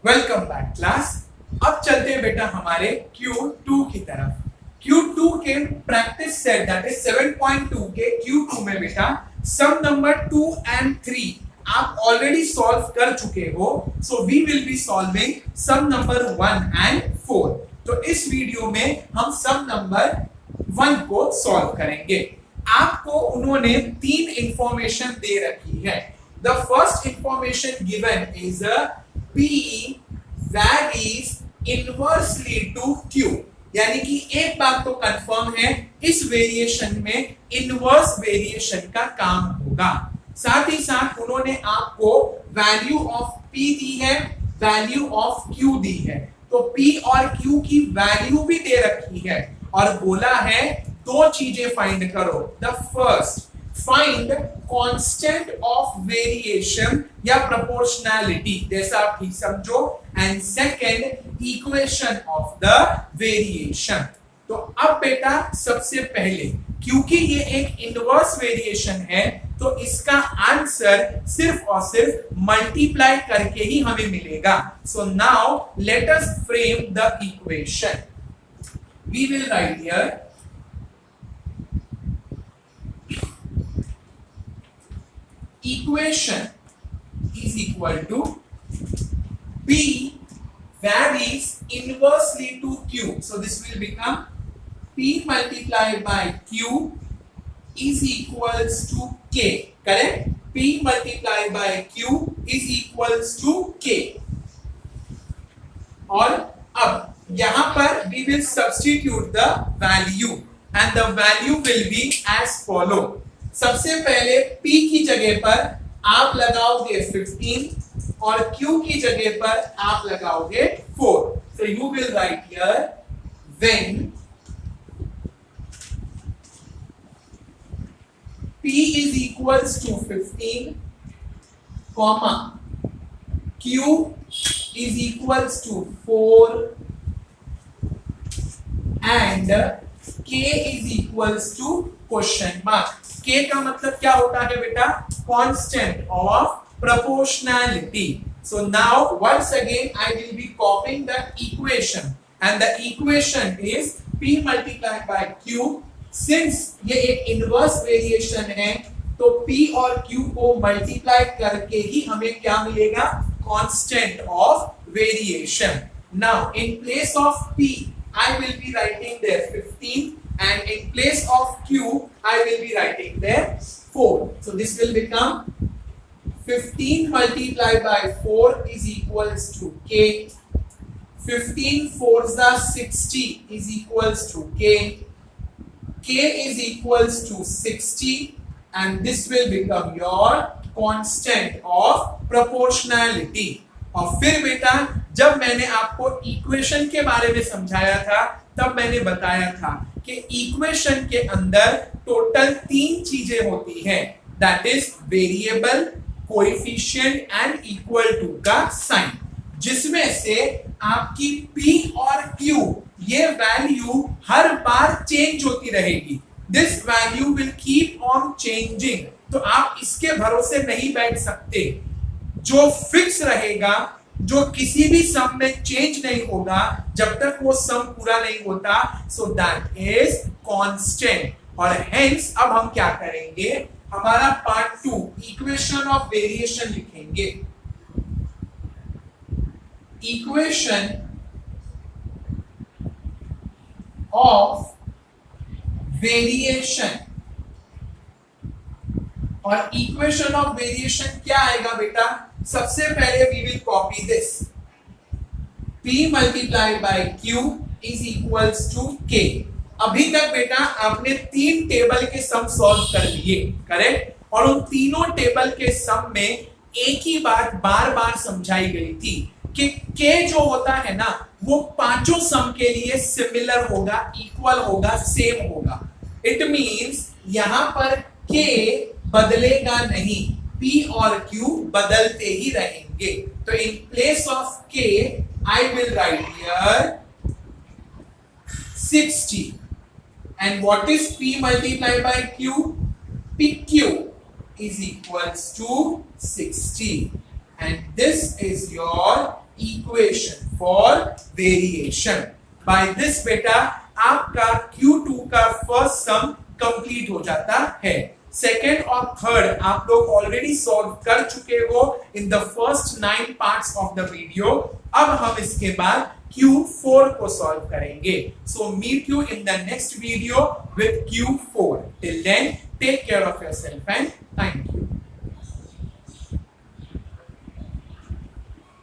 Welcome back class. अब चलते हैं बेटा हमारे Q2 की तरफ। Q2 के प्रैक्टिस सेट दैट इज 7.2 के Q2 में बेटा सम नंबर 2 एंड 3 आप ऑलरेडी सॉल्व कर चुके हो। So we will be solving some number 1 and 4। तो इस वीडियो में हम सम नंबर 1 को सॉल्व करेंगे। आपको उन्होंने तीन इंफॉर्मेशन दे रखी है। The first information given is P varies inversely to Q, यानी कि एक बात तो कंफर्म है, इस वेरिएशन में इनवर्स वेरिएशन का काम होगा। साथ ही साथ उन्होंने आपको वैल्यू ऑफ P दी है, वैल्यू ऑफ Q दी है। तो P और Q की वैल्यू भी दे रखी है और बोला है दो चीजें फाइंड करो। The first, find constant of variation या प्रोपोर्शनैलिटी, जैसा आप ठीक समझो। And second, equation of the variation. तो अब बेटा सबसे पहले, क्योंकि ये एक इनवर्स वेरिएशन है, तो इसका आंसर सिर्फ और सिर्फ मल्टीप्लाई करके ही हमें मिलेगा। So now let us frame the equation. We will write here equation is equal to P varies inversely to Q. So this will become P multiplied by Q is equals to K. Correct? P multiplied by Q is equals to K. और अब यहां पर we will substitute the value and the value will be as follow. सबसे पहले P की जगह पर आप लगाओगे 15 और Q की जगह पर आप लगाओगे 4. So you will write here when P is equals to 15, comma Q is equals to 4 and K is equals to question mark. K का मतलब क्या होता है बेटा? Constant of proportionality. So now once again I will be copying the equation and the equation is P multiplied by Q. Since ये एक inverse variation है, तो P और Q को multiply करके ही हमें क्या मिलेगा? Constant of variation. Now in place of P I will be writing there 15 and in place of Q I will be writing there 4. So this will become 15 multiplied by 4 is equals to K. 15 4s are 60 is equals to K. K is equals to 60 and this will become your constant of proportionality. और फिर बेटा जब मैंने आपको equation के बारे में समझाया था, तब मैंने बताया था कि इक्वेशन के अंदर टोटल तीन चीजें होती हैं, that is variable, coefficient and equal to का साइन, जिसमें से आपकी P और Q ये वैल्यू हर बार चेंज होती रहेगी। This value will keep on changing. तो आप इसके भरोसे नहीं बैठ सकते। जो फिक्स रहेगा, जो किसी भी सम में चेंज नहीं होगा जब तक वो सम पूरा नहीं होता, सो दैट इज कांस्टेंट। और हेंस अब हम क्या करेंगे, हमारा पार्ट 2 इक्वेशन ऑफ वेरिएशन लिखेंगे। इक्वेशन ऑफ वेरिएशन, और इक्वेशन ऑफ वेरिएशन क्या आएगा बेटा? सबसे पहले we will copy this, P multiplied by Q is equals to K. अभी तक बेटा आपने तीन टेबल के सम सॉल्व कर लिए, करेक्ट? और उन तीनों टेबल के सम में एक ही बात बार बार समझाई गई थी कि K जो होता है ना, वो पांचों सम के लिए सिमिलर होगा, इक्वल होगा, सेम होगा। इट मींस यहां पर K बदलेगा नहीं, P और Q बदलते ही रहेंगे। तो in place of K I will write here 60 and what is P multiplied by Q? PQ is equals to 60 and this is your equation for variation. By this बेटा आपका Q2 का first sum complete हो जाता है। Second और third आप लोग already solve कर चुके हो in the first 9 parts of the video. अब हम इसके बाद Q4 को सॉल्व करेंगे। So meet you in the next video with Q4। Till then take care of yourself and thank you.